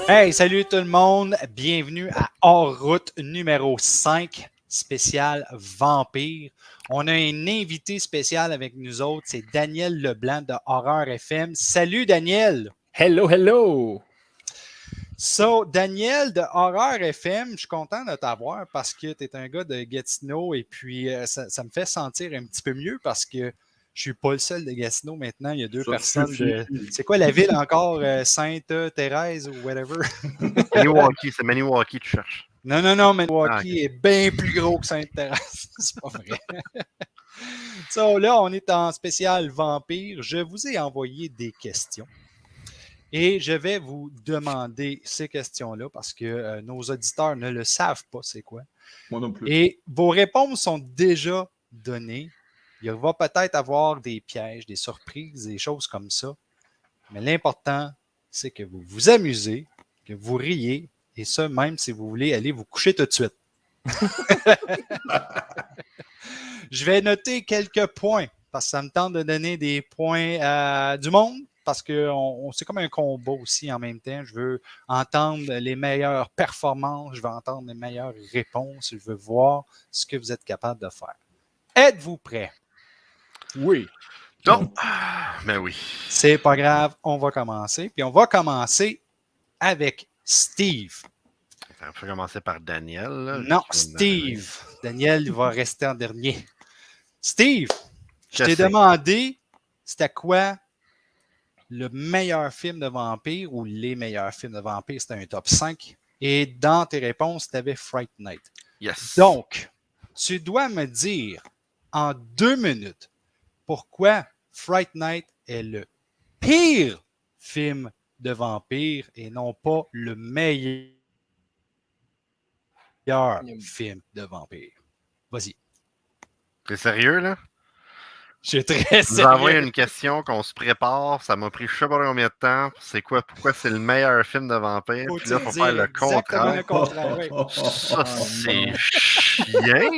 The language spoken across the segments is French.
Hey, salut tout le monde. Bienvenue à Hors Route numéro 5, spécial Vampire. On a un invité spécial avec nous autres, c'est Daniel Leblanc de Horreur FM. Salut Daniel! Hello, hello! So, Daniel de Horreur FM, je suis content de t'avoir parce que tu es un gars de Gatineau et puis ça me fait sentir un petit peu mieux parce que je suis pas le seul de Gatineau maintenant. Il y a deux Ça personnes suffit. de. C'est quoi la ville encore? Sainte-Thérèse ou whatever? Maniwaki, c'est Maniwaki, tu cherches. Non, Milwaukee Ah, ok. est bien plus gros que Sainte-Thérèse. C'est pas vrai. So, là, on est en spécial Vampire. Je vous ai envoyé des questions. Et je vais vous demander ces questions-là parce que nos auditeurs ne le savent pas, c'est quoi. Moi non plus. Et vos réponses sont déjà données. Il va peut-être avoir des pièges, des surprises, des choses comme ça. Mais l'important, c'est que vous vous amusez, que vous riez, et ça, même si vous voulez aller vous coucher tout de suite. Je vais noter quelques points parce que ça me tente de donner des points à du monde parce que c'est comme un combat aussi en même temps. Je veux entendre les meilleures performances, je veux entendre les meilleures réponses, je veux voir ce que vous êtes capable de faire. Êtes-vous prêts? Oui. Non. Mais oui. C'est pas grave, on va commencer. Puis on va commencer avec Steve. On peut commencer par Daniel. Là, Non, Steve. Daniel, il va rester en dernier. Steve, je t'ai demandé c'était quoi le meilleur film de vampire ou les meilleurs films de vampire. C'était un top 5. Et dans tes réponses, tu avais Fright Night. Yes. Donc, tu dois me dire en 2 minutes pourquoi Fright Night est le pire film de vampire et non pas le meilleur film de vampire. Vas-y. T'es sérieux, là? Je suis très Je vous sérieux. envoie une question qu'on se prépare. Ça m'a pris je sais pas combien de temps. C'est quoi? Pourquoi c'est le meilleur film de vampire? Puis là, il faut faire le exactement le contraire. contraire. Oui. Ça, c'est chien.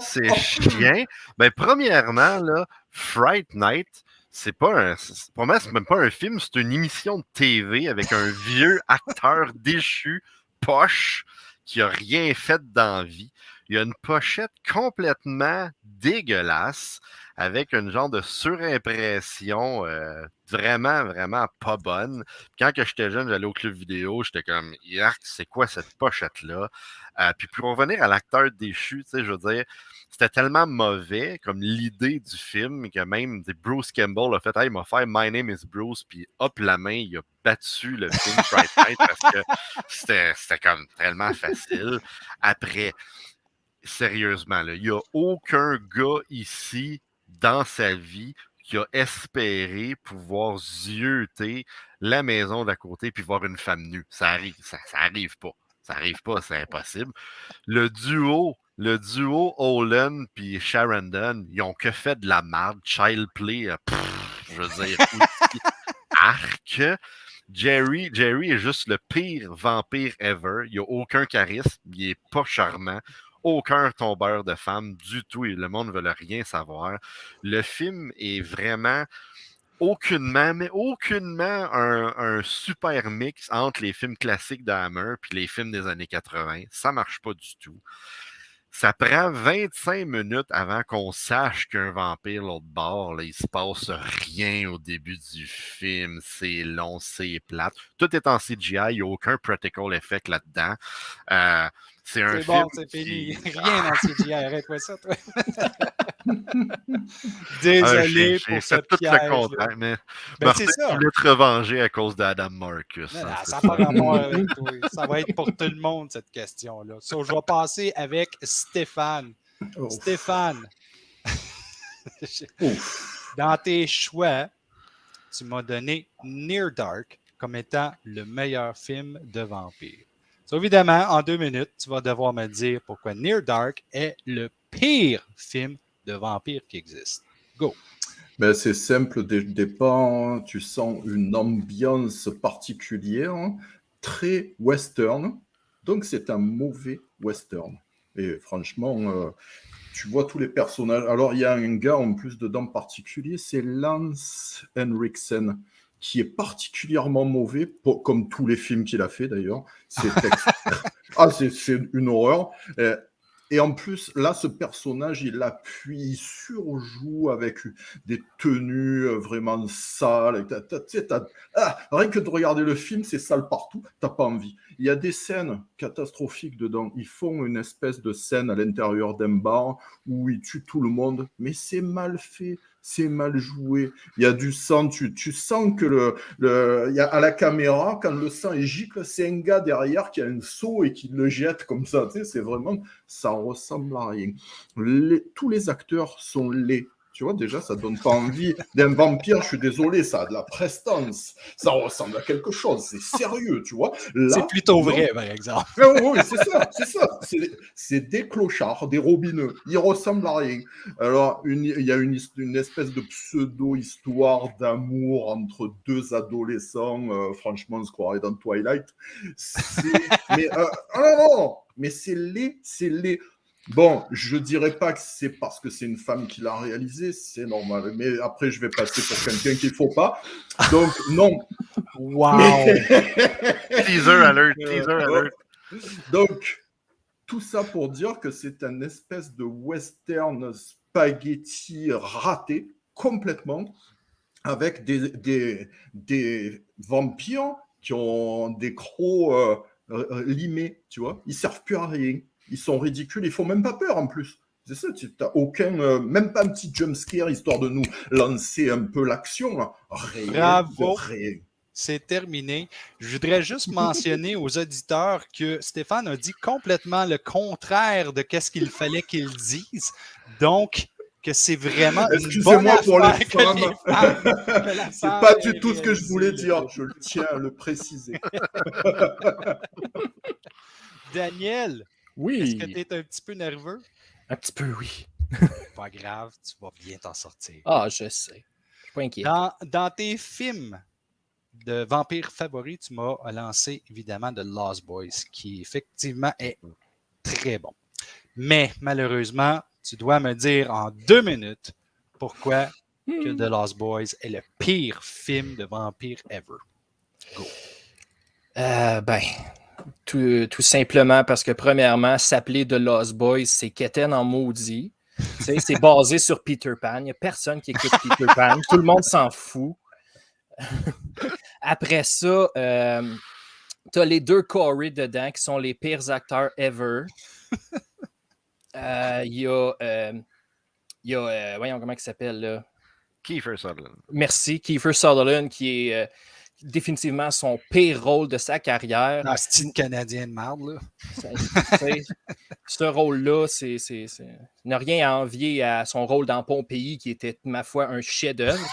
C'est chien. Ben, premièrement, là, Fright Night, c'est pas un. Pour moi, c'est même pas un film, c'est une émission de TV avec un vieux acteur déchu, poche, qui a rien fait dans la vie. Il y a une pochette complètement dégueulasse avec une genre de surimpression vraiment, vraiment pas bonne. Quand que j'étais jeune, j'allais au club vidéo, j'étais comme, yark, c'est quoi cette pochette-là? Puis pour revenir à l'acteur déchu, tu sais, je veux dire, c'était tellement mauvais comme l'idée du film que même Bruce Campbell a fait, hey, il m'a fait My Name is Bruce, puis hop, la main, il a battu le film Fright Night parce que c'était comme tellement facile. Après, sérieusement, il n'y a aucun gars ici dans sa vie qui a espéré pouvoir zioter la maison d'à côté puis voir une femme nue. Ça arrive pas. Ça arrive pas, c'est impossible. Le duo Olin puis Sharon Dunn, ils ont que fait de la merde, child play, je veux dire, arc. Jerry est juste le pire vampire ever. Il n'a aucun charisme, il est pas charmant. Aucun tombeur de femmes du tout et le monde ne veut rien savoir. Le film est vraiment aucunement un super mix entre les films classiques d'Hammer et les films des années 80. Ça marche pas du tout. Ça prend 25 minutes avant qu'on sache qu'un vampire l'autre bord, là, il se passe rien au début du film. C'est long, c'est plate. Tout est en CGI, il n'y a aucun practical effect là-dedans. C'est un film. Bon, c'est fini. Rien dans CGI. Arrête-moi ça, toi. Désolé pour ce fait tout piège. le contraire, mais Ben, c'est ça. tu voulais te revenger à cause d'Adam Marcus. Non, hein, ça n'a pas rapport avec toi. Ça va être pour tout le monde, cette question-là. So, je vais passer avec Stéphane. Oh. Stéphane, dans tes choix, tu m'as donné Near Dark comme étant le meilleur film de vampire. So, évidemment, en 2 minutes, tu vas devoir me dire pourquoi Near Dark est le pire film de vampire qui existe. Go! Ben, c'est simple dès le départ, tu sens une ambiance particulière, très western, donc c'est un mauvais western. Et franchement, tu vois tous les personnages. Alors il y a un gars en plus dedans particulier, c'est Lance Henriksen, qui est particulièrement mauvais, comme tous les films qu'il a fait d'ailleurs. C'est une horreur. Et en plus, là, ce personnage, il appuie, il surjoue avec des tenues vraiment sales. Rien que de regarder le film, c'est sale partout, t'as pas envie. Il y a des scènes catastrophiques dedans. Ils font une espèce de scène à l'intérieur d'un bar où ils tuent tout le monde, mais c'est mal fait. C'est mal joué. Il y a du sang. Tu sens que il y a, à la caméra, quand le sang est gicle, c'est un gars derrière qui a un seau et qui le jette comme ça. Tu sais, c'est vraiment, ça ressemble à rien. Tous les acteurs sont laids. Tu vois, déjà, ça donne pas envie d'un vampire. Je suis désolé, ça a de la prestance. Ça ressemble à quelque chose. C'est sérieux, tu vois. Là, c'est plutôt vrai, par exemple. Oui, c'est ça. C'est des clochards, des robineux. Ils ressemblent à rien. Alors, il y a une espèce de pseudo-histoire d'amour entre deux adolescents. Franchement, on se croirait dans Twilight. Mais c'est laid. Bon, je dirais pas que c'est parce que c'est une femme qui l'a réalisé, c'est normal. Mais après, je vais passer pour quelqu'un qu'il faut pas. Donc, non. Wow! Teaser alert. Donc, tout ça pour dire que c'est un espèce de western spaghetti raté, complètement, avec des vampires qui ont des crocs limés, tu vois. Ils servent plus à rien. Ils sont ridicules, ils font même pas peur en plus. C'est ça, tu n'as aucun, même pas un petit jumpscare histoire de nous lancer un peu l'action. Là. Bravo. Rien. C'est terminé. Je voudrais juste mentionner aux auditeurs que Stéphane a dit complètement le contraire de ce qu'il fallait qu'il dise. Donc, que c'est vraiment une bonne affaire pour les femmes. C'est pas du tout ce que je voulais dire. Je tiens à le préciser. Daniel, Oui. est-ce que tu es un petit peu nerveux? Un petit peu, oui. Pas grave, tu vas bien t'en sortir. Ah, je sais. Je suis pas inquiet. Dans tes films de vampires favoris, tu m'as lancé évidemment The Lost Boys, qui effectivement est très bon. Mais malheureusement, tu dois me dire en 2 minutes pourquoi que The Lost Boys est le pire film de vampires ever. Go. Tout simplement parce que, premièrement, s'appeler The Lost Boys, c'est quétaine en maudit. C'est basé sur Peter Pan. Il n'y a personne qui écoute Peter Pan. Tout le monde s'en fout. Après ça, tu as les 2 Corey dedans qui sont les pires acteurs ever. Il y a voyons comment il s'appelle là. Kiefer Sutherland. Merci, Kiefer Sutherland qui est définitivement son pire rôle de sa carrière. Un style canadien de marde, là. Ce rôle-là, c'est n'a rien à envier à son rôle dans Pompéi, qui était, ma foi, un chef-d'œuvre.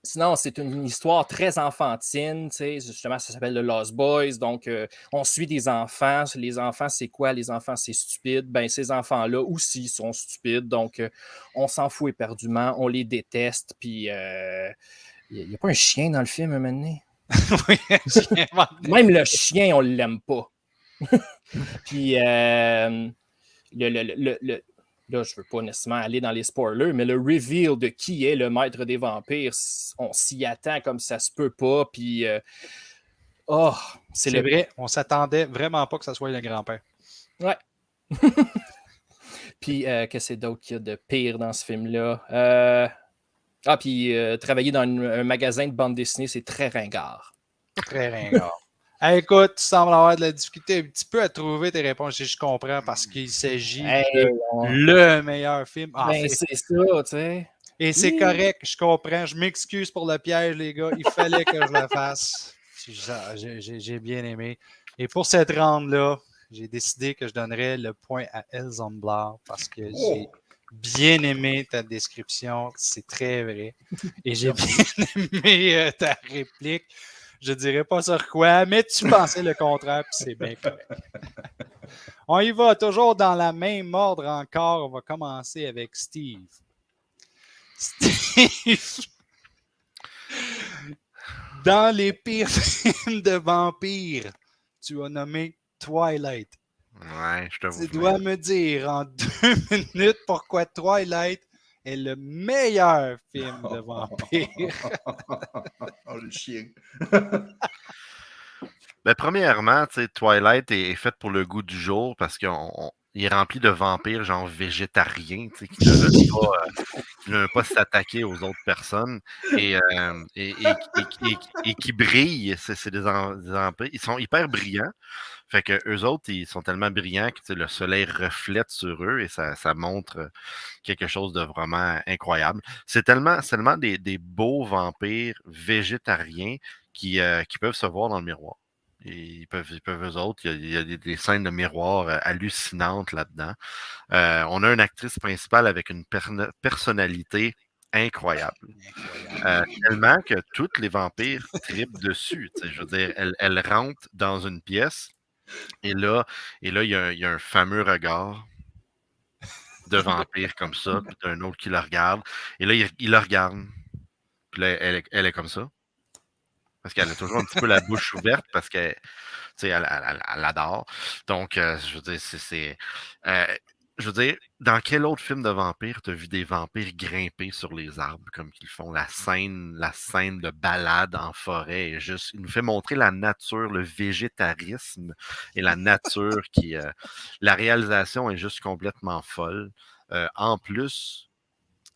Sinon, c'est une histoire très enfantine. Justement, ça s'appelle The Lost Boys. Donc, on suit des enfants. Les enfants, c'est quoi? Les enfants, c'est stupide. Ben, ces enfants-là aussi sont stupides. Donc, on s'en fout éperdument. On les déteste. Puis, il n'y a pas un chien dans le film, un moment donné? Oui, même le chien, on ne l'aime pas. Puis, là, je ne veux pas nécessairement aller dans les spoilers, mais le reveal de qui est le maître des vampires, on s'y attend comme ça se peut pas. Puis, c'est vrai, on s'attendait vraiment pas que ça soit le grand-père. Ouais. Puis, que c'est d'autre qu'il y a de pire dans ce film-là? Puis, travailler dans un magasin de bande dessinée, c'est très ringard. Très ringard. Hey, écoute, tu sembles avoir de la difficulté un petit peu à trouver tes réponses, si je comprends, parce qu'il s'agit de le meilleur film. C'est ça, tu sais. Et c'est correct, je comprends. Je m'excuse pour le piège, les gars. Il fallait que je le fasse. J'ai bien aimé. Et pour cette ronde-là, j'ai décidé que je donnerais le point à Elzamblar parce que j'ai bien aimé ta description. C'est très vrai. Et j'ai bien aimé ta réplique. Je ne dirais pas sur quoi, mais tu pensais le contraire, puis c'est bien correct. On y va toujours dans la même ordre encore. On va commencer avec Steve. Steve, dans les pires films de vampires, tu as nommé Twilight. Ouais, je t'avoue. Tu dois me dire en 2 minutes pourquoi Twilight est le meilleur film de vampire? Oh, le chien. Ben, premièrement, tu sais, Twilight est fait pour le goût du jour parce qu'il est rempli de vampires genre végétariens, tu sais, qui ne veulent pas s'attaquer aux autres personnes et qui brillent. C'est des vampires. Ils sont hyper brillants. Fait que eux autres, ils sont tellement brillants que tu sais, le soleil reflète sur eux et ça montre quelque chose de vraiment incroyable. C'est tellement des beaux vampires végétariens qui peuvent se voir dans le miroir. Et ils peuvent eux autres, il y a des scènes de miroir hallucinantes là-dedans. On a une actrice principale avec une personnalité incroyable. Tellement que tous les vampires tripent dessus. Tu sais, je veux dire, elle rentre dans une pièce et là, il y a un fameux regard de vampire comme ça, puis d'un autre qui la regarde. Et là, il la regarde. Puis là, elle est comme ça. Parce qu'elle a toujours un petit peu la bouche ouverte parce que elle adore. Donc, je veux dire, je veux dire, dans quel autre film de vampire t'as vu des vampires grimper sur les arbres comme qu'ils font? La scène de balade en forêt est juste. Il nous fait montrer la nature, le végétarisme et la nature qui. La réalisation est juste complètement folle. En plus,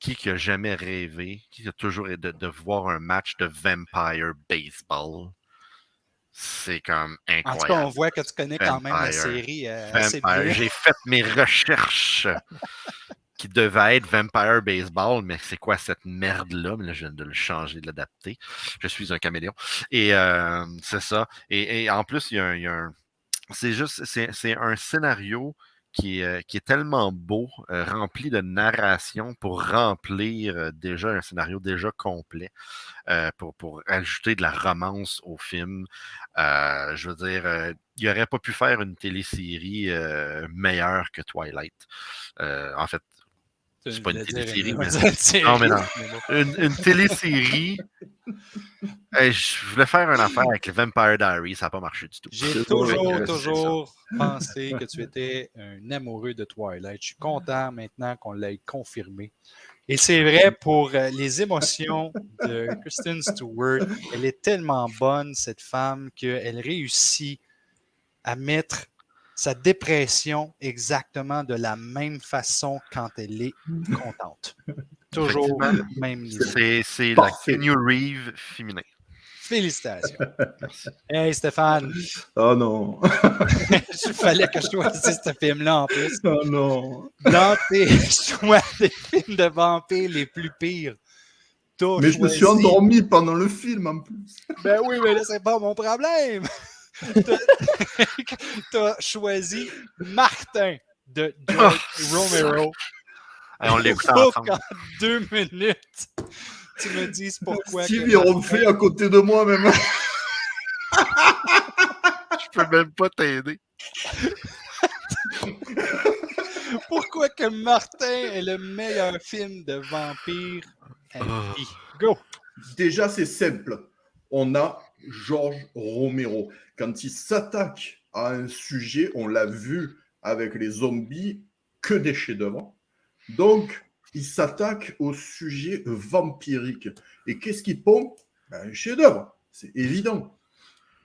qui a jamais rêvé, qui a toujours de voir un match de Vampire Baseball? C'est comme En tout cas, on incroyable. voit que tu connais quand même la Vampire. série assez Vampire. bien. J'ai fait mes recherches qui devaient être Vampire Baseball, mais c'est quoi cette merde-là? Mais là, je viens de le changer, de l'adapter. Je suis un caméléon. Et c'est ça. Et en plus, il y a un c'est un scénario qui est tellement beau, rempli de narration pour remplir déjà un scénario déjà complet, pour ajouter de la romance au film. Je veux dire, il n'aurait pas pu faire une télésérie meilleure que Twilight. En fait, c'est pas une télésérie, mais non, mais non. Une télésérie. Je voulais faire une affaire avec les Vampire Diaries, ça n'a pas marché du tout. J'ai toujours pensé que tu étais un amoureux de Twilight. Je suis content maintenant qu'on l'ait confirmé. Et c'est vrai pour les émotions de Kristen Stewart. Elle est tellement bonne, cette femme, qu'elle réussit à mettre sa dépression exactement de la même façon quand elle est contente. Toujours même niveau. C'est la Keanu Reeves féminin. Félicitations. Hey Stéphane. Oh non. Il fallait que je choisisse ce film-là en plus. Oh non. Dans tes choix des films de vampires les plus pires, mais je me suis endormi pendant le film en plus. Ben oui, mais là, c'est pas mon problème. T'as choisi Martin de George Romero. Et on l'écoute ensemble. En 2 minutes. Tu me dises pourquoi. Steve, il refait à côté de moi même. Je peux même pas t'aider. Pourquoi que Martin est le meilleur film de vampire à vie? Go! Déjà, c'est simple. On a George Romero. Quand il s'attaque à un sujet, on l'a vu avec les zombies, que des chefs-d'œuvre. Donc, il s'attaque au sujet vampirique. Et qu'est-ce qu'il pond? Un chef-d'œuvre, c'est évident.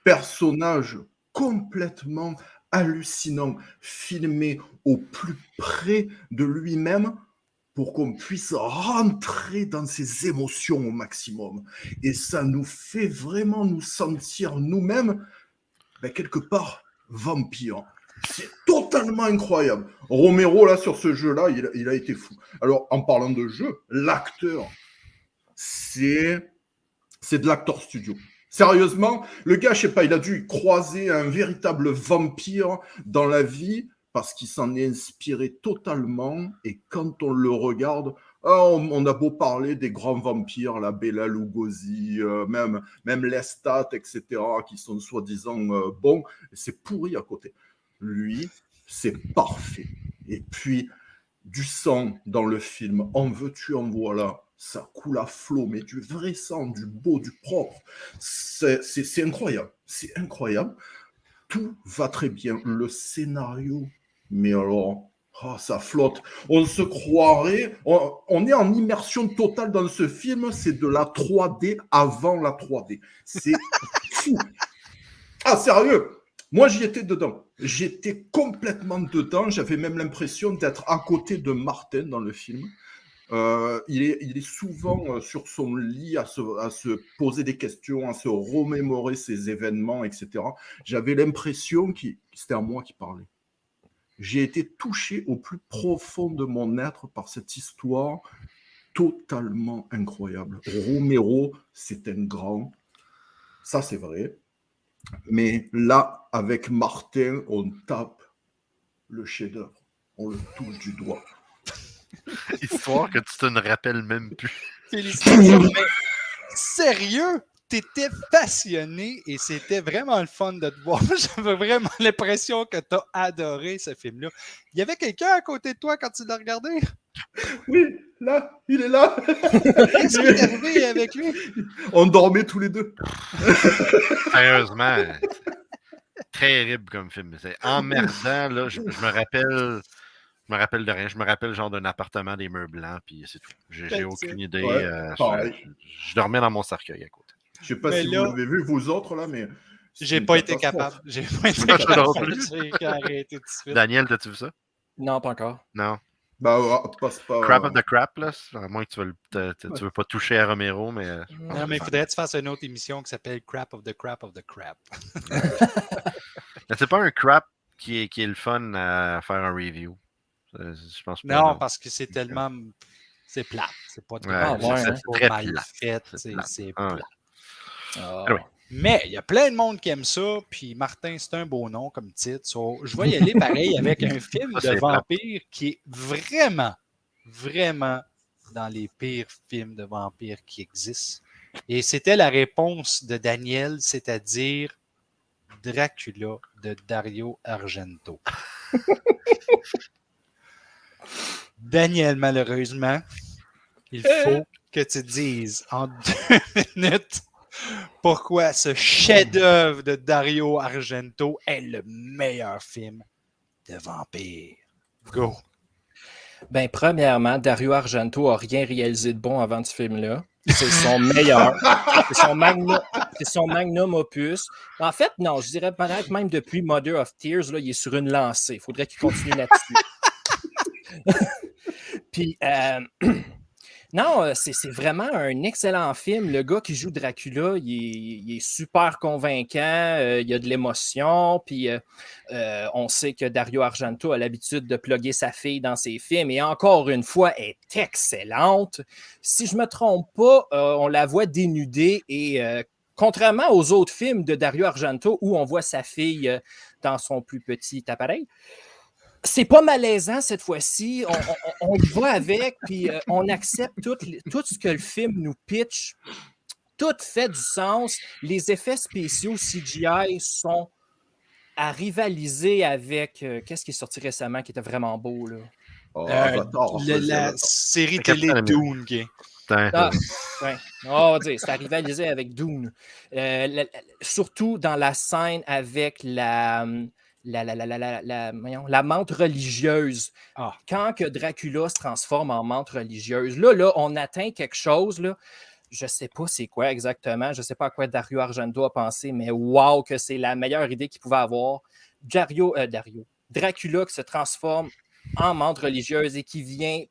Personnage complètement hallucinant, filmé au plus près de lui-même pour qu'on puisse rentrer dans ses émotions au maximum. Et ça nous fait vraiment nous sentir nous-mêmes, quelque part, vampires. C'est totalement incroyable. Romero, là, sur ce jeu-là, il a été fou. Alors, en parlant de jeu, l'acteur, c'est de l'acteur studio. Sérieusement, le gars, je sais pas, il a dû croiser un véritable vampire dans la vie parce qu'il s'en est inspiré totalement. Et quand on le regarde, on a beau parler des grands vampires, la Bela Lugosi, même Lestat, etc., qui sont soi-disant bons, c'est pourri à côté. Lui, c'est parfait. Et puis, du sang dans le film, en veux-tu, en voilà. Ça coule à flot, mais du vrai sang, du beau, du propre. C'est incroyable. C'est incroyable. Tout va très bien. Le scénario, mais alors, Oh, ça flotte. On se croirait. On est en immersion totale dans ce film. C'est de la 3D avant la 3D. C'est fou. Ah, sérieux? Moi, j'y étais dedans. J'étais complètement dedans. J'avais même l'impression d'être à côté de Martin dans le film. Il est souvent sur son lit à se poser des questions, à se remémorer ses événements, etc. J'avais l'impression que c'était à moi qui parlais. J'ai été touché au plus profond de mon être par cette histoire totalement incroyable. Romero, c'est un grand, ça c'est vrai. Mais là, avec Martin, on tape le chef-d'œuvre. On le touche du doigt. Histoire que tu te ne rappelles même plus. Félicitations. Mais sérieux, t'étais passionné et c'était vraiment le fun de te voir. J'avais vraiment l'impression que t'as adoré ce film-là. Il y avait quelqu'un à côté de toi quand tu l'as regardé? Oui, là, il est là. Qu'est-ce qui est arrivé avec lui? On dormait tous les deux. Sérieusement, terrible comme film. C'est emmerdant, là. Je me rappelle de rien. Je me rappelle genre d'un appartement, des murs blancs, puis c'est tout. J'ai aucune idée. Ouais, je dormais dans mon cercueil à côté. Je sais pas Mais si là, vous l'avez vu, vous autres, là, mais... J'ai pas été capable. J'ai pas été capable. J'ai arrêté tout de suite. Daniel, t'as-tu vu ça? Non, pas encore. Non. Bah, passe pas... Crap of the Crap, là. À moins que tu veux pas toucher à Romero, mais... Non, mais il faudrait que tu fasses une autre émission qui s'appelle Crap of the Crap of the Crap. Mais c'est pas un crap qui est le fun à faire un review. Je pense pas. Non, parce que c'est tellement... C'est plate. C'est pas c'est très mal plate. fait. C'est C'est plate. plate. Ah. Mais il y a plein de monde qui aime ça, puis Martin, c'est un beau nom comme titre. So, je vais y aller pareil avec un film de vampire qui est vraiment, vraiment dans les pires films de vampires qui existent. Et c'était la réponse de Daniel, c'est-à-dire Dracula de Dario Argento. Daniel, malheureusement, il faut que tu dises en 2 minutes pourquoi ce chef-d'œuvre de Dario Argento est le meilleur film de vampire. Go! Ben, premièrement, Dario Argento n'a rien réalisé de bon avant ce film-là. C'est son meilleur. C'est son magnum opus. En fait, non, je dirais peut-être même depuis Mother of Tears, là, il est sur une lancée. Il faudrait qu'il continue là-dessus. Puis, non, c'est vraiment un excellent film. Le gars qui joue Dracula, il est super convaincant, il y a de l'émotion, puis on sait que Dario Argento a l'habitude de plugger sa fille dans ses films, et encore une fois, elle est excellente. Si je ne me trompe pas, on la voit dénudée, et contrairement aux autres films de Dario Argento, où on voit sa fille dans son plus petit appareil, c'est pas malaisant cette fois-ci. On y va avec, puis on accepte tout ce que le film nous pitch. Tout fait du sens. Les effets spéciaux CGI sont à rivaliser avec... qu'est-ce qui est sorti récemment qui était vraiment beau, là? La série télé Dune. On va dire, c'est à rivaliser avec Dune. Surtout dans la scène avec la menthe religieuse. Ah. Quand que Dracula se transforme en menthe religieuse, là, on atteint quelque chose, là. Je ne sais pas c'est quoi exactement, je ne sais pas à quoi Dario Argento a pensé, mais wow, que c'est la meilleure idée qu'il pouvait avoir. Dracula qui se transforme en menthe religieuse et qui vient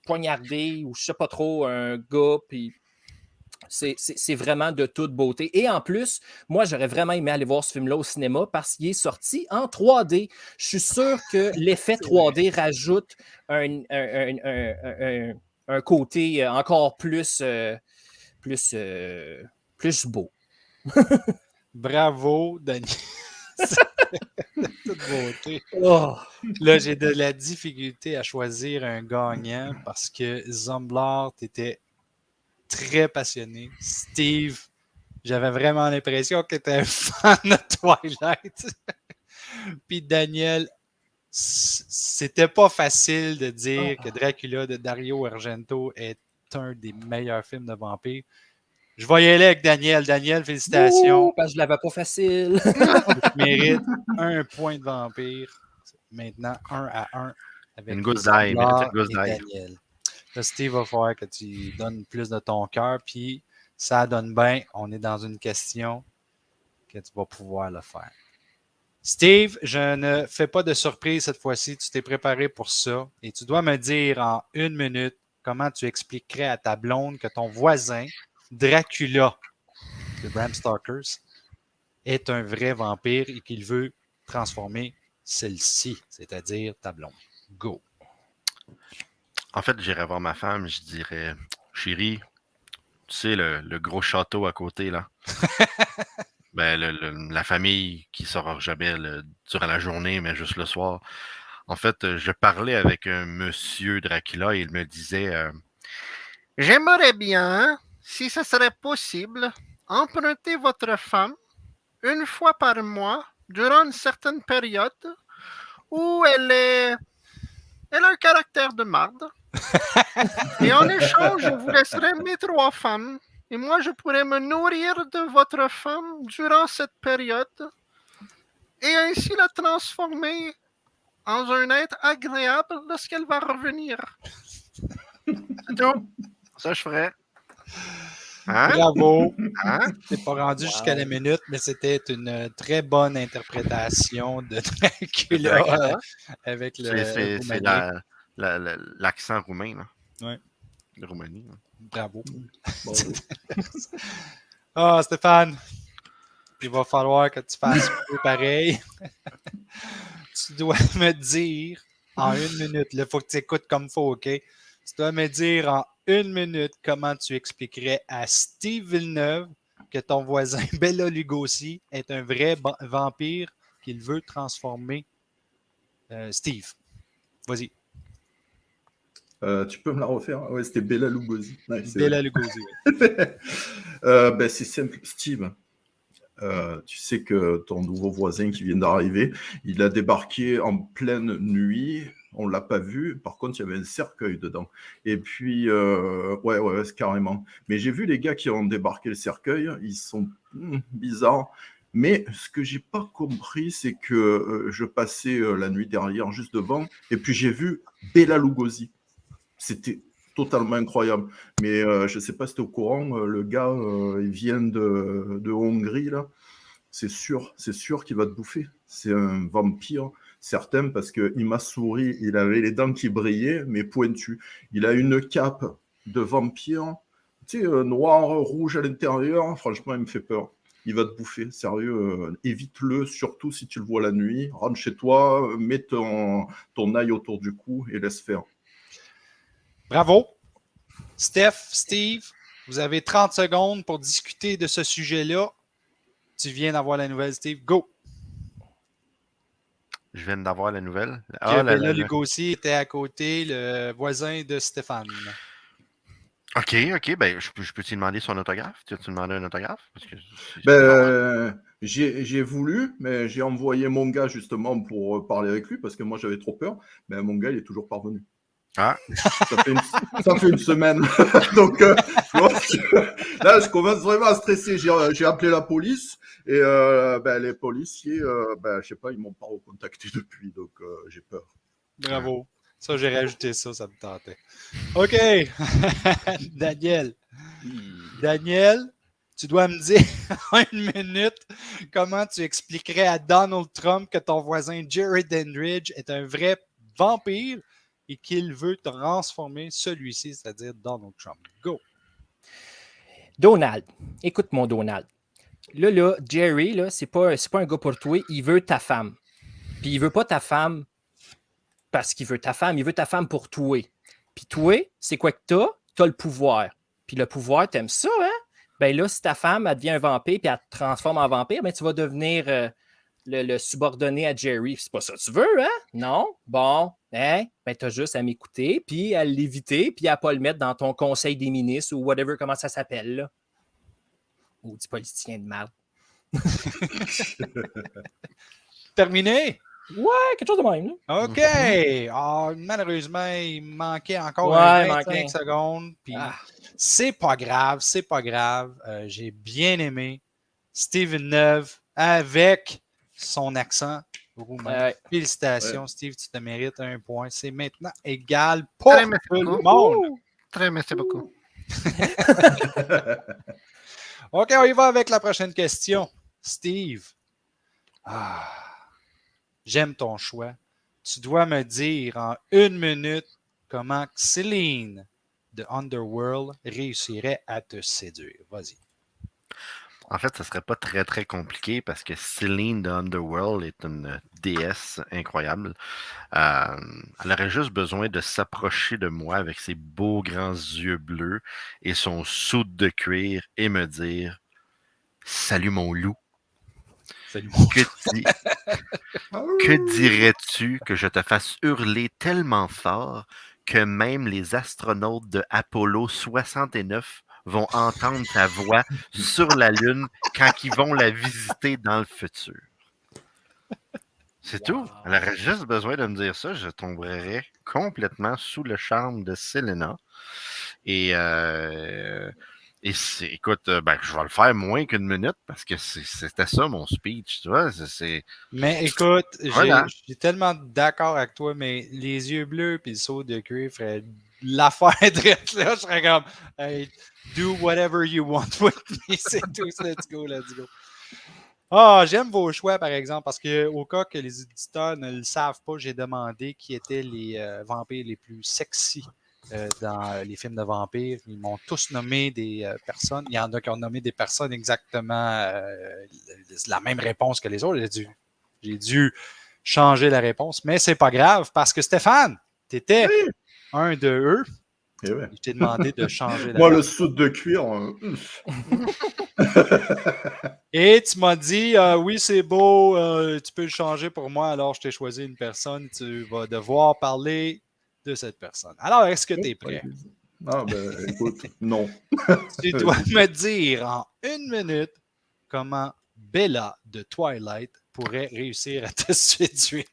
poignarder, ou je ne sais pas trop, un gars, puis... C'est vraiment de toute beauté. Et en plus, moi, j'aurais vraiment aimé aller voir ce film-là au cinéma parce qu'il est sorti en 3D. Je suis sûr que l'effet 3D rajoute un côté encore plus beau. Bravo, Daniel. De toute beauté. Oh. Là, j'ai de la difficulté à choisir un gagnant parce que Zomblard était très passionné. Steve, j'avais vraiment l'impression que tu étais un fan de Twilight. Puis Daniel, c'était pas facile de dire que Dracula de Dario Argento est un des meilleurs films de vampires. Je vais y aller avec Daniel. Daniel, félicitations. Parce que je l'avais pas facile. Tu mérites 1 point de vampire. Maintenant, 1-1. avec Une gousse d'ail, Isabella mérite cette gousse et d'ail. Daniel. Là, Steve, va falloir que tu donnes plus de ton cœur, puis ça donne bien. On est dans une question que tu vas pouvoir le faire. Steve, je ne fais pas de surprise cette fois-ci. Tu t'es préparé pour ça et tu dois me dire en 1 minute comment tu expliquerais à ta blonde que ton voisin, Dracula, de Bram Stoker's, est un vrai vampire et qu'il veut transformer celle-ci, c'est-à-dire ta blonde. Go. En fait, j'irais voir ma femme, je dirais, chérie, tu sais, le gros château à côté, là. Ben, la famille qui sort jamais durant la journée, mais juste le soir. En fait, je parlais avec un monsieur Dracula et il me disait j'aimerais bien, si ce serait possible, emprunter votre femme une fois par mois durant une certaine période où elle a un caractère de marde. Et en échange, je vous laisserai mes 3 femmes. Et moi, je pourrais me nourrir de votre femme durant cette période et ainsi la transformer en un être agréable lorsqu'elle va revenir. C'est tout. Ça, je ferais. Hein? Bravo. Hein? Tu n'es pas rendu Wow. jusqu'à la minute, mais c'était une très bonne interprétation de Dracula Dracula. avec le C'est Roumanie. l'accent roumain, là. Ouais. De Roumanie. Là. Bravo. Bravo. Ah, Stéphane, il va falloir que tu fasses un peu pareil. Tu dois me dire en 1 minute, il faut que tu écoutes comme il faut, OK? Tu dois me dire en 1 minute comment tu expliquerais à Steve Villeneuve que ton voisin Bela Lugosi est un vrai vampire qu'il veut transformer. Steve, vas-y. Tu peux me la refaire? Ouais, c'était Bela Lugosi. Ouais, Bela Lugosi. Ben, c'est simple, Steve. Tu sais que ton nouveau voisin qui vient d'arriver, il a débarqué en pleine nuit. On l'a pas vu. Par contre, il y avait un cercueil dedans. Et puis, ouais, carrément. Mais j'ai vu les gars qui ont débarqué le cercueil. Ils sont bizarres. Mais ce que j'ai pas compris, c'est que je passais la nuit derrière, juste devant, et puis j'ai vu Bela Lugosi. C'était totalement incroyable. Mais je ne sais pas si tu es au courant, le gars, il vient de Hongrie, là. C'est sûr qu'il va te bouffer. C'est un vampire, certain, parce qu'il m'a souri, il avait les dents qui brillaient, mais pointues. Il a une cape de vampire, tu sais, noir, rouge à l'intérieur. Franchement, il me fait peur. Il va te bouffer, sérieux. Évite-le, surtout si tu le vois la nuit. Rentre chez toi, mets ton œil autour du cou et laisse faire. Bravo. Steve, vous avez 30 secondes pour discuter de ce sujet-là. Tu viens d'avoir la nouvelle, Steve. Go! Je viens d'avoir la nouvelle. Que Bela Lugosi était à côté, le voisin de Stéphane. OK. Ben, je peux-tu demander son autographe? Tu as-tu demandé un autographe? Parce que j'ai voulu, mais j'ai envoyé mon gars justement pour parler avec lui parce que moi j'avais trop peur. Mais mon gars, il est toujours parvenu. Ah. Ça fait une semaine. Donc là, je commence vraiment à stresser. J'ai appelé la police et les policiers, je sais pas, ils m'ont pas recontacté depuis, donc j'ai peur. Bravo. Ça, j'ai rajouté ça me tentait. OK. Daniel, tu dois me dire en 1 minute comment tu expliquerais à Donald Trump que ton voisin Jerry Dandridge est un vrai vampire et qu'il veut transformer celui-ci, c'est-à-dire Donald Trump. Go! Donald, écoute mon Donald. Là, Jerry, là, c'est pas un gars pour toi, il veut ta femme. Puis il veut pas ta femme parce qu'il veut ta femme, il veut ta femme pour toi. Puis toi, c'est quoi que t'as? T'as le pouvoir. Puis le pouvoir, t'aimes ça, hein? Ben là, si ta femme, elle devient un vampire puis elle te transforme en vampire, ben tu vas devenir le subordonné à Jerry. C'est pas ça que tu veux, hein? Non? Bon, hein? Ben t'as juste à m'écouter, puis à l'éviter, puis à pas le mettre dans ton conseil des ministres ou whatever, comment ça s'appelle, là. Ou du politicien de merde. Terminé? Ouais, quelque chose de même, là. OK. Malheureusement, il manquait encore 25 secondes. Puis c'est pas grave. J'ai bien aimé Steve Villeneuve avec son accent Beaucoup, Ouais. Félicitations, Steve, tu te mérites un point. C'est maintenant égal pour Très merci tout le beaucoup. monde. Très merci beaucoup. OK, on y va avec la prochaine question. Steve, j'aime ton choix. Tu dois me dire en 1 minute comment Céline de Underworld réussirait à te séduire. Vas-y. En fait, ce serait pas très, très compliqué parce que Celine de Underworld est une déesse incroyable. Elle aurait juste besoin de s'approcher de moi avec ses beaux grands yeux bleus et son soude de cuir et me dire « Salut mon loup, Salut, mon que, que dirais-tu que je te fasse hurler tellement fort que même les astronautes de Apollo 69 vont entendre ta voix sur la Lune quand ils vont la visiter dans le futur. » C'est tout. Elle aurait juste besoin de me dire ça. Je tomberais complètement sous le charme de Selena. Et écoute, je vais le faire moins qu'1 minute parce que c'était ça mon speech, tu vois. Mais écoute, Voilà. je suis tellement d'accord avec toi, mais les yeux bleus et le saut de cuir feraient l'affaire drette là. Je serais comme, hey, do whatever you want with me. C'est tout. Let's go, let's go. J'aime vos choix, par exemple, parce qu'au cas que les éditeurs ne le savent pas, j'ai demandé qui étaient les vampires les plus sexy dans les films de vampires. Ils m'ont tous nommé des personnes. Il y en a qui ont nommé des personnes exactement la même réponse que les autres. J'ai dû changer la réponse, mais c'est pas grave parce que Stéphane, tu étais un de eux. Et ouais. Je t'ai demandé de changer la Moi, le réponse. soude de cuir. Et tu m'as dit, oui, c'est beau, tu peux le changer pour moi, alors je t'ai choisi une personne, tu vas devoir parler de cette personne. Alors, est-ce que tu es prêt? Ah, ben, écoute, non. Tu dois me dire en 1 minute comment Bella de Twilight pourrait réussir à te séduire.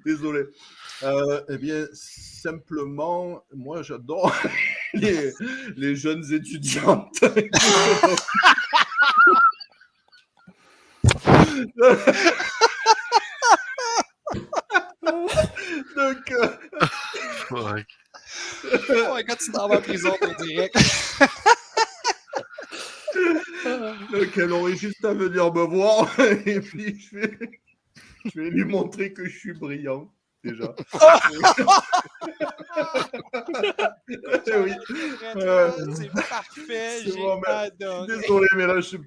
Désolé. Eh bien, simplement, moi, j'adore les jeunes étudiantes. Donc, Fuck. Oh my God, tu t'en vas en prison pour direct. donc, elle aurait juste à venir me voir et puis je vais lui montrer que je suis brillant, déjà. Oui. C'est parfait, C'est j'ai bon, mais adoré. désolé, mais là, c'est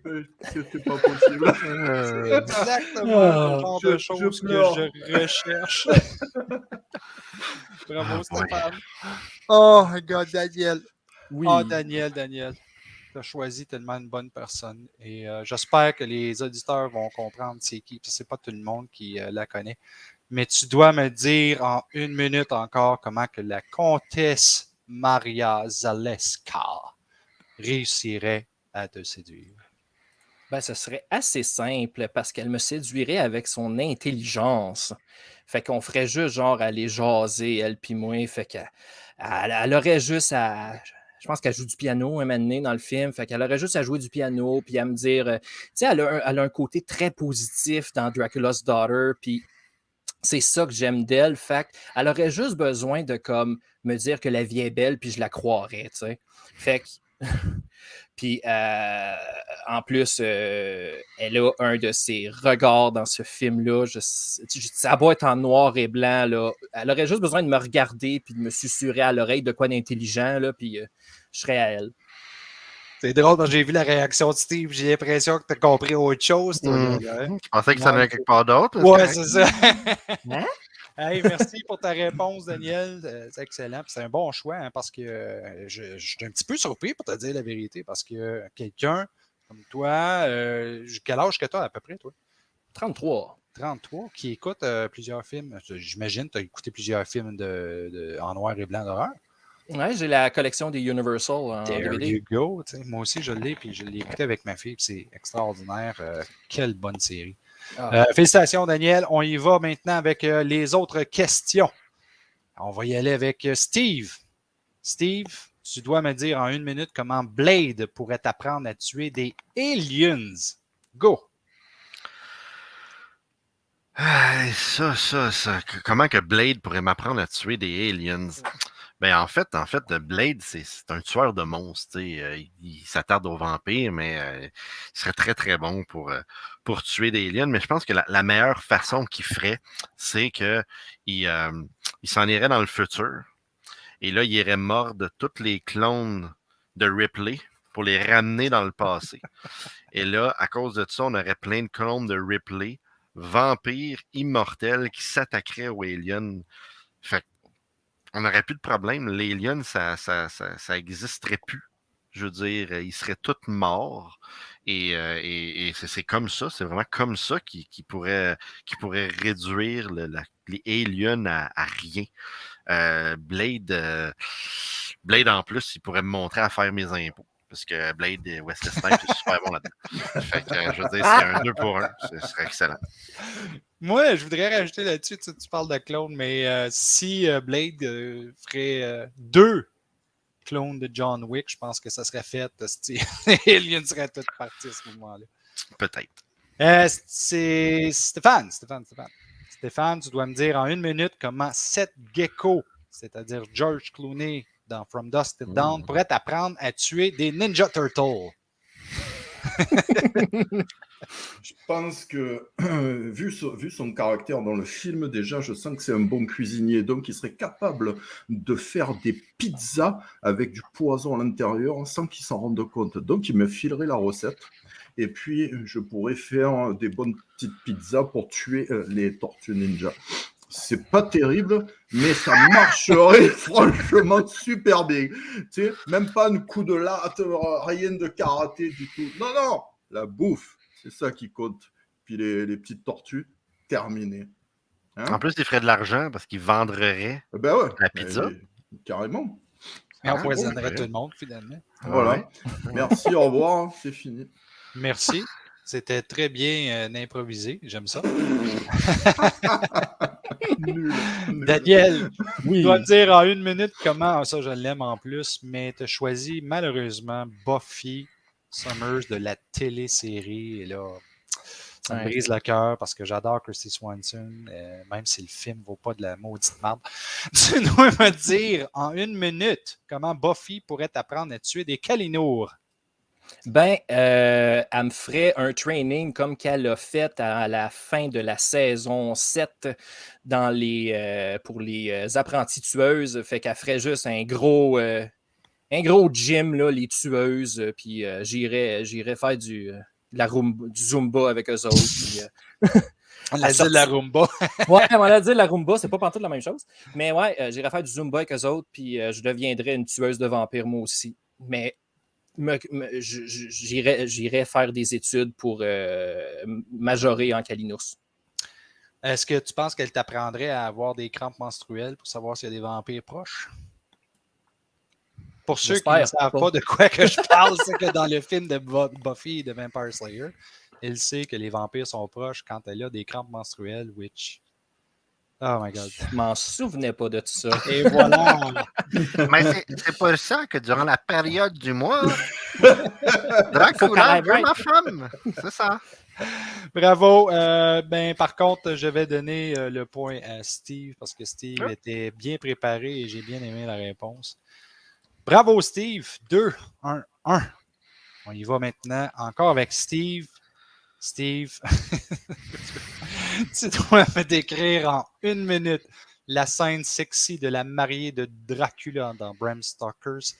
pas possible. C'est exactement le genre de choses que pleure. je recherche. Bravo, Ah, ouais. Stéphane. Oh my God, Daniel. Oui. Oh, Daniel. Tu as choisi tellement une bonne personne. Et j'espère que les auditeurs vont comprendre c'est qui. C'est pas tout le monde qui la connaît. Mais tu dois me dire en 1 minute encore comment que la comtesse Maria Zaleska réussirait à te séduire. Ben, ce serait assez simple parce qu'elle me séduirait avec son intelligence. Fait qu'on ferait juste genre aller jaser, elle puis moi. Fait qu'elle aurait juste à. Je pense qu'elle joue du piano un moment donné dans le film. Fait qu'elle aurait juste à jouer du piano puis à me dire. Tu sais, elle a un côté très positif dans Dracula's Daughter. Puis c'est ça que j'aime d'elle. Fait qu'elle aurait juste besoin de comme me dire que la vie est belle puis je la croirais, tu sais. Fait que. Puis, en plus, elle a un de ses regards dans ce film-là. Ça va être en noir et blanc. Là. Elle aurait juste besoin de me regarder puis de me susurrer à l'oreille de quoi d'intelligent, là, puis je serais à elle. C'est drôle, quand j'ai vu la réaction de Steve, j'ai l'impression que tu as compris autre chose. Toi, là, hein? Je pensais que ça allait quelque part d'autre. Ouais, c'est ça. Hein? Hey, merci pour ta réponse, Daniel. C'est excellent. Puis c'est un bon choix hein, parce que je suis un petit peu surpris pour te dire la vérité parce que quelqu'un comme toi, quel âge que tu as à peu près, toi? 33. 33, qui écoute plusieurs films. J'imagine que tu as écouté plusieurs films en noir et blanc d'horreur. Ouais, j'ai la collection des Universal en There DVD. you go. Moi aussi, je l'ai, puis je l'ai écouté avec ma fille, puis c'est extraordinaire. Quelle bonne série. Félicitations, Daniel. On y va maintenant avec les autres questions. On va y aller avec Steve. Steve, tu dois me dire en 1 minute comment Blade pourrait t'apprendre à tuer des aliens. Go! Ça. Comment que Blade pourrait m'apprendre à tuer des aliens? Ben, en fait, Blade, c'est un tueur de monstres. Il s'attarde aux vampires, mais il serait très, très bon pour tuer des aliens. Mais je pense que la meilleure façon qu'il ferait, c'est qu'il s'en irait dans le futur. Et là, il irait mordre tous les clones de Ripley pour les ramener dans le passé. Et là, à cause de ça, on aurait plein de clones de Ripley, vampires immortels qui s'attaqueraient aux aliens. Fait on n'aurait plus de problème. Les aliens, ça existerait plus. Je veux dire, ils seraient tous morts. Et c'est comme ça, c'est vraiment comme ça qui pourrait réduire les aliens à rien. Blade, en plus, il pourrait me montrer à faire mes impôts. Parce que Blade et Wesley Snipes, c'est super bon là-dedans. Fait que, je veux dire, c'est un 2 pour 1. Ce serait excellent. Moi, je voudrais rajouter là-dessus, tu parles de clones, mais si Blade ferait 2 clones de John Wick, je pense que ça serait fait. Les aliens seraient tous partis à ce moment-là. Peut-être. C'est Stéphane. Stéphane, tu dois me dire en 1 minute comment Seth Gecko, c'est-à-dire George Clooney dans From Dusk Till Dawn, pourrait t'apprendre à tuer des Ninja Turtles. Je pense que, vu son caractère dans le film, déjà, je sens que c'est un bon cuisinier. Donc, il serait capable de faire des pizzas avec du poison à l'intérieur sans qu'il s'en rende compte. Donc, il me filerait la recette. Et puis, je pourrais faire des bonnes petites pizzas pour tuer les tortues ninja. C'est pas terrible, mais ça marcherait franchement super bien. Tu sais, même pas un coup de latte, rien de karaté du tout. Non, la bouffe, c'est ça qui compte. Puis les petites tortues, terminé. Hein? En plus, il ferait de l'argent parce qu'il vendrait la pizza. Carrément. Et on empoisonnerait tout le monde, finalement. Voilà. Ouais. Merci, au revoir, c'est fini. Merci. C'était très bien improvisé. J'aime ça. Nul. Daniel, tu dois me dire en 1 minute comment, ça je l'aime en plus, mais tu as choisi malheureusement Buffy Summers de la télésérie. Et là, ça me brise le cœur parce que j'adore Christy Swanson, même si le film ne vaut pas de la maudite merde. Tu dois me dire en 1 minute comment Buffy pourrait t'apprendre à tuer des Kalinours. Ben, elle me ferait un training comme qu'elle a fait à la fin de la saison 7 pour les apprentis tueuses. Fait qu'elle ferait juste un gros gym, là, les tueuses. Puis j'irais faire du Zumba avec eux autres. Puis, on a dit la Rumba. Ouais, on a dit la Rumba, c'est pas pantoute la même chose. Mais ouais, j'irais faire du Zumba avec eux autres. Puis je deviendrais une tueuse de vampires, moi aussi. Mais j'irais faire des études pour majorer en Kalinos. Est-ce que tu penses qu'elle t'apprendrait à avoir des crampes menstruelles pour savoir s'il y a des vampires proches? Pour ceux qui ne savent pas de quoi que je parle, c'est que dans le film de Buffy de Vampire Slayer, elle sait que les vampires sont proches quand elle a des crampes menstruelles, which... Oh my God. Je m'en souvenais pas de tout ça. Et voilà. Mais c'est pour ça que durant la période du mois, Dracula veut ma femme. C'est ça. Bravo. Par contre, je vais donner le point à Steve parce que Steve était bien préparé et j'ai bien aimé la réponse. Bravo, Steve. 2-1-1. On y va maintenant encore avec Steve. Steve, tu dois me décrire en 1 minute la scène sexy de la mariée de Dracula dans Bram Stoker's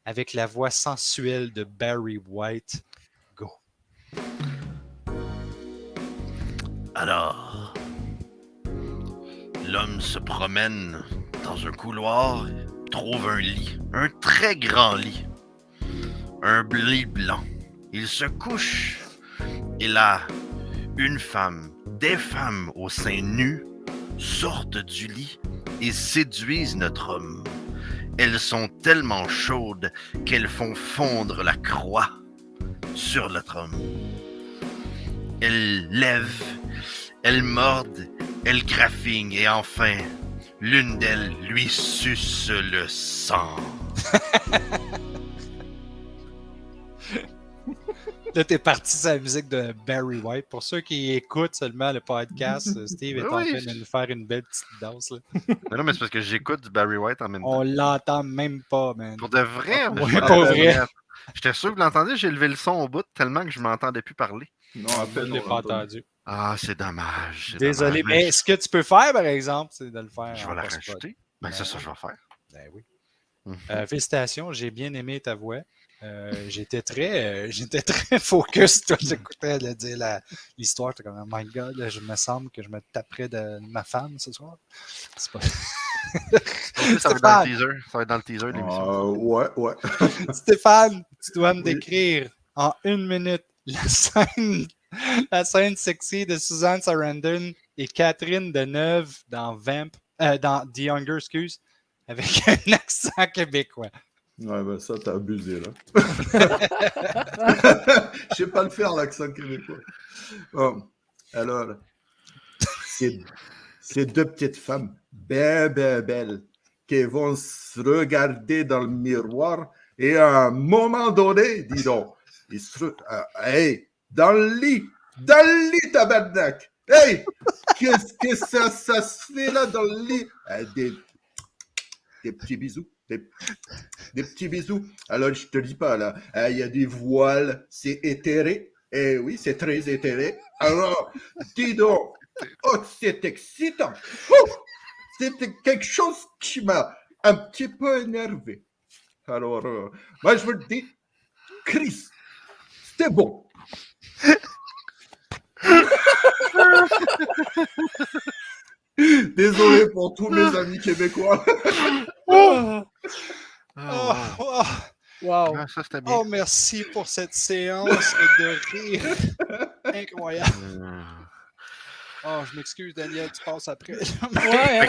avec la voix sensuelle de Barry White. Go. Alors, l'homme se promène dans un couloir, trouve un lit, un très grand lit, un lit blanc. Il se couche et là, une femme, des femmes au sein nu sortent du lit et séduisent notre homme. Elles sont tellement chaudes qu'elles font fondre la croix sur notre homme. elles lèvent, elles mordent, elles graffignent et enfin, l'une d'elles lui suce le sang. Là, t'es parti sur la musique de Barry White. Pour ceux qui écoutent seulement le podcast, Steve est en train de nous faire une belle petite danse. Là. Non, mais c'est parce que j'écoute du Barry White en même temps. On l'entend même pas, man. Pour de vrai? Ouais, pour vrai. J'étais sûr que vous l'entendiez, j'ai levé le son au bout tellement que je m'entendais plus parler. Non, à Je peine ne l'ai on pas l'entend. entendu. Ah, c'est dommage. C'est Désolé, dommage. mais ce que tu peux faire, par exemple, c'est de le faire. Je en vais la post-prod. rajouter. Ben, c'est ça que je vais faire. Ben oui. Mhm. Félicitations, j'ai bien aimé ta voix. J'étais très focus. Toi, j'écoutais dire l'histoire. J'étais comme, oh my god, là, je me semble que je me taperais de ma femme ce soir. C'est pas... Ça va être dans le teaser. Ça va être dans le teaser de l'émission. Ouais. Stéphane, tu dois me Oui. décrire en 1 minute la scène sexy de Suzanne Sarandon et Catherine Deneuve dans dans The Hunger, excuse, avec un accent québécois. Ouais, ben ça, t'as abusé, là. Je sais pas le faire, l'accent québécois. Bon, alors, ces deux petites femmes, belles, qui vont se regarder dans le miroir et à un moment donné, dis donc, ils se... hey, dans le lit, tabarnak! Hey! Qu'est-ce que ça se fait, là, dans le lit? Des petits bisous. Des petits bisous. Alors, je te dis pas, là, il y a des voiles, c'est éthéré. Eh oui, c'est très éthéré. Alors, dis donc, oh, c'est excitant. Oh, c'était quelque chose qui m'a un petit peu énervé. Alors, moi, je veux te dire, Chris, c'était bon. Désolé pour tous mes amis québécois. Oh, Ah, oh, wow. Wow. Ah, ça, c'était bien. oh, merci pour cette séance de rire. Incroyable. Oh, je m'excuse, Daniel, tu passes après. Ouais,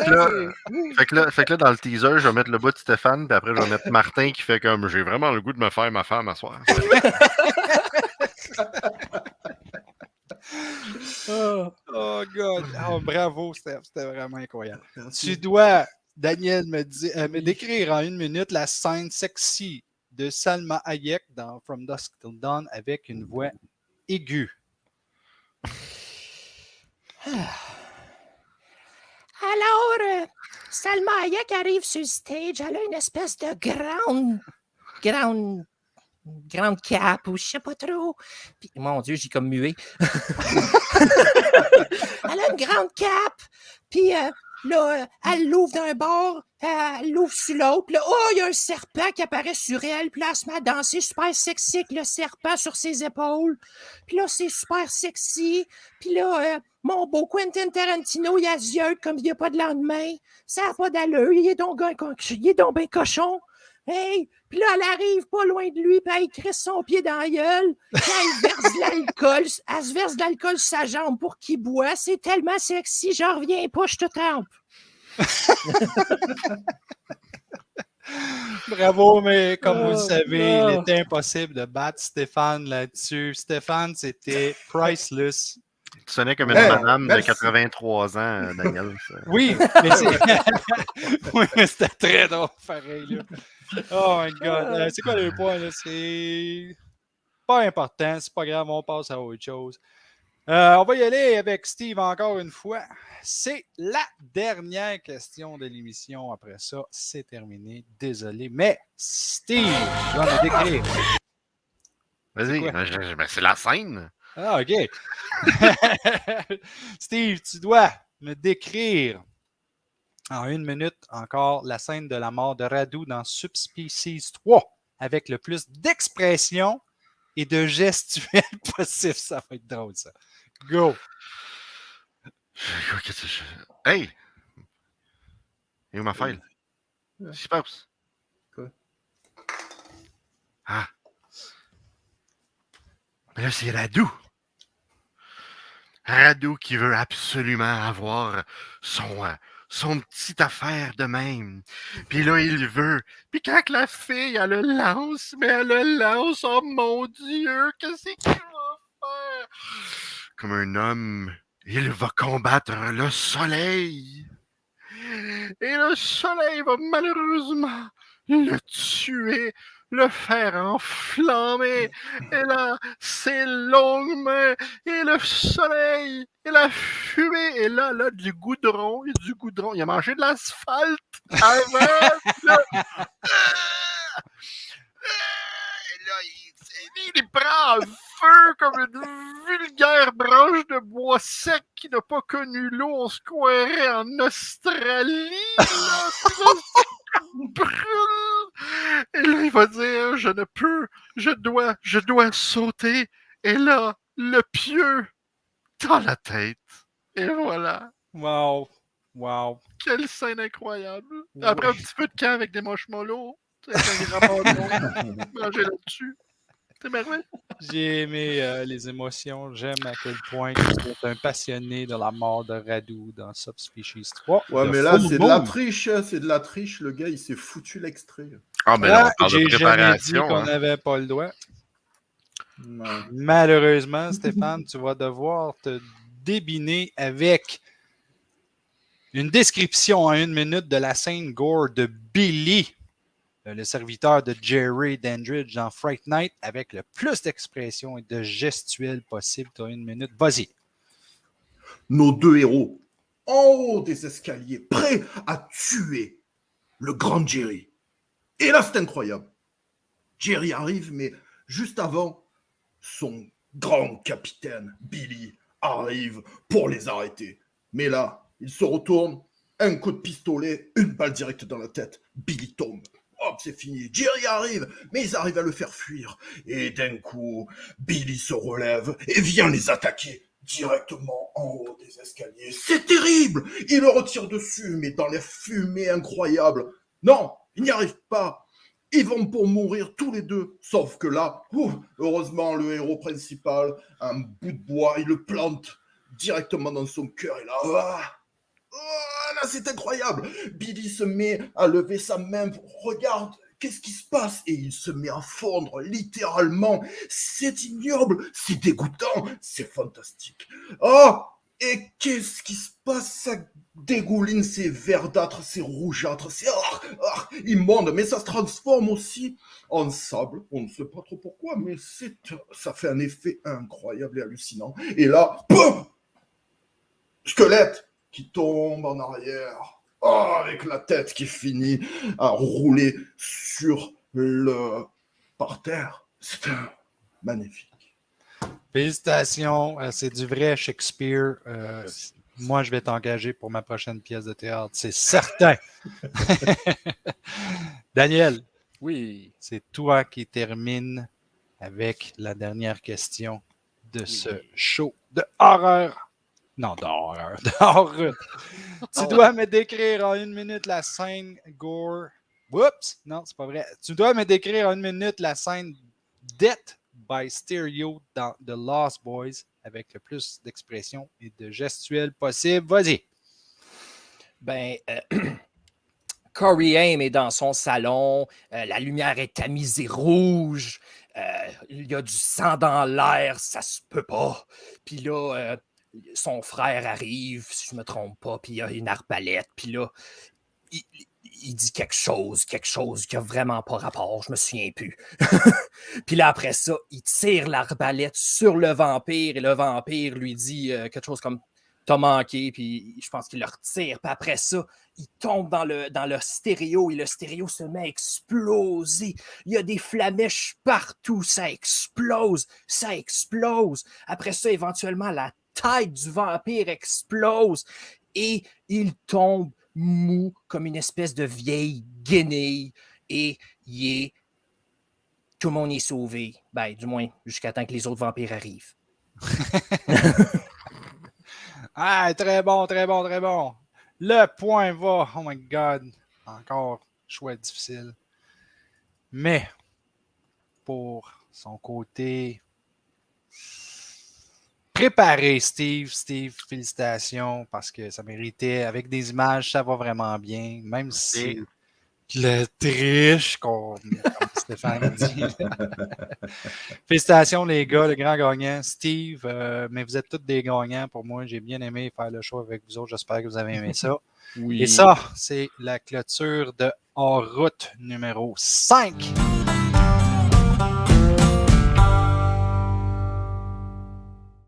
Fait que là, dans le teaser, je vais mettre le bout de Stéphane, puis après, je vais mettre Martin qui fait comme j'ai vraiment le goût de me faire ma femme à soir. Oh, God. Oh, bravo, Steph. C'était vraiment incroyable. Merci. Tu dois, Daniel, me décrire en 1 minute la scène sexy de Salma Hayek dans From Dusk Till Dawn avec une voix aiguë. Alors, Salma Hayek arrive sur le stage, elle a une espèce de grande cape ou je sais pas trop. Puis, mon Dieu, j'ai comme mué. Elle a une grande cape, puis là, elle l'ouvre d'un bord, elle l'ouvre sur l'autre, puis là, oh, il y a un serpent qui apparaît sur elle, puis là, elle se met à danser super sexy avec le serpent sur ses épaules, puis là, c'est super sexy, puis là, mon beau Quentin Tarantino, il a les yeux comme il n'y a pas de lendemain, ça n'a pas d'allure, il est donc bien cochon. Hey! Puis là, elle arrive pas loin de lui, puis elle crisse son pied dans la gueule, puis elle verse de l'alcool, elle se verse de l'alcool sur sa jambe pour qu'il boit. C'est tellement sexy, j'en reviens pas, je te trempe. Bravo, mais comme vous le Oh, savez, non. il était impossible de battre Stéphane là-dessus. Stéphane, c'était priceless. Tu sonnais comme une Hey, madame merci. de 83 ans, Daniel. Oui, mais oui, mais c'était très drôle, pareil. Là. Oh my God. C'est quoi le point? Là? C'est pas important, c'est pas grave, on passe à autre chose. On va y aller avec Steve encore une fois. C'est la dernière question de l'émission. Après ça, c'est terminé. Désolé. Mais Steve, tu vas me décrire. Vas-y, quoi? ben, c'est la scène. Ah, OK. Steve, tu dois me décrire en 1 minute encore la scène de la mort de Radu dans Subspecies 3 avec le plus d'expression et de gestuels possible. Ça va être drôle, ça. Go! Hey! Et où ma file? Qu'est-ce qui se passe? Quoi? Ah! Mais là, c'est Radu! Radu qui veut absolument avoir son petite affaire de même. Puis là, il veut. Puis quand la fille, elle le lance, oh mon Dieu, qu'est-ce qu'il va faire? comme un homme, il va combattre le soleil. Et le soleil va malheureusement le tuer, le faire enflammer. Et là, ses longues mains, et le soleil, et la fumée, et là, du goudron, et du goudron. Il a mangé de l'asphalte avant. Là. Et là, il prend feu comme une vulgaire branche de bois sec qui n'a pas connu l'eau. On se croirait en Australie. Là, brûle. Et là, il va dire, je dois sauter. Et là, le pieu dans la tête. Et voilà. Wow. Wow. Quelle scène incroyable. Après un petit peu de camp avec des marshmallows. C'est un grand manger là-dessus. C'est merveilleux. J'ai aimé les émotions. J'aime à quel point tu es un passionné de la mort de Radu dans Subspecies 3. Ouais, The mais là, Full c'est de la Moon. triche. C'est de la triche. Le gars, il s'est foutu l'extrait. Ah, mais là, on parle J'ai de jamais dit préparation. qu'on Hein. n'avait pas le droit. Ouais. Malheureusement, Stéphane, tu vas devoir te débiner avec une description en 1 minute de la scène gore de Billy, le serviteur de Jerry Dandridge dans Fright Night, avec le plus d'expressions et de gestuels possible. Tu as 1 minute. Vas-y. Nos deux héros, en haut des escaliers, prêts à tuer le grand Jerry. Et là, c'est incroyable. Jerry arrive, mais juste avant, son grand capitaine, Billy, arrive pour les arrêter. Mais là, il se retourne, un coup de pistolet, une balle directe dans la tête. Billy tombe. Hop, c'est fini. Jerry arrive, mais ils arrivent à le faire fuir. Et d'un coup, Billy se relève et vient les attaquer directement en haut des escaliers. C'est terrible! Il le retire dessus, mais dans les fumées incroyables. Non, il n'y arrive pas. Ils vont pour mourir tous les deux. Sauf que là, heureusement, le héros principal, un bout de bois, il le plante directement dans son cœur. Et là, là, c'est incroyable. Billy se met à lever sa main. Regarde, qu'est-ce qui se passe? Et il se met à fondre, littéralement. C'est ignoble, c'est dégoûtant, c'est fantastique. Oh, et qu'est-ce qui se passe? Ça dégouline, c'est verdâtre, c'est rougeâtre, c'est immonde, mais ça se transforme aussi en sable. On ne sait pas trop pourquoi, mais ça fait un effet incroyable et hallucinant. Et là, boum! Squelette qui tombe en arrière, avec la tête qui finit à rouler sur le parterre. C'est magnifique. Félicitations. C'est du vrai Shakespeare. Moi, je vais t'engager pour ma prochaine pièce de théâtre. C'est certain. Daniel. Oui. C'est toi qui termine avec la dernière question de ce show de horreur. Non, d'horreur. D'horreur. Tu dois me décrire en 1 minute la scène gore. Oups! Non, c'est pas vrai. Tu dois me décrire en 1 minute la scène Death by Stereo dans The Lost Boys avec le plus d'expressions et de gestuels possible. Vas-y. Ben, Corey Haim est dans son salon, la lumière est tamisée rouge, il y a du sang dans l'air, ça se peut pas. Puis là, son frère arrive, si je me trompe pas, puis il y a une arbalète, puis là, il dit quelque chose qui a vraiment pas rapport, je me souviens plus. Puis là, après ça, il tire l'arbalète sur le vampire, et le vampire lui dit quelque chose comme « T'as manqué », puis je pense qu'il le retire, puis après ça, il tombe dans le stéréo, et le stéréo se met à exploser. Il y a des flamèches partout, ça explose. Après ça, éventuellement, la tête du vampire explose, et il tombe mou comme une espèce de vieille guenille, et tout le monde est sauvé. Ben, du moins, jusqu'à temps que les autres vampires arrivent. Ah, très bon, très bon, très bon. Le point va. Oh my God. Encore choix difficile. Mais, pour son côté préparé, Steve, félicitations, parce que ça méritait. Avec des images, ça va vraiment bien. Même si le triche comme Stéphane dit. Félicitations, les gars, le grand gagnant. Steve, mais vous êtes tous des gagnants pour moi. J'ai bien aimé faire le show avec vous autres. J'espère que vous avez aimé ça. Oui. Et ça, c'est la clôture de En route numéro 5.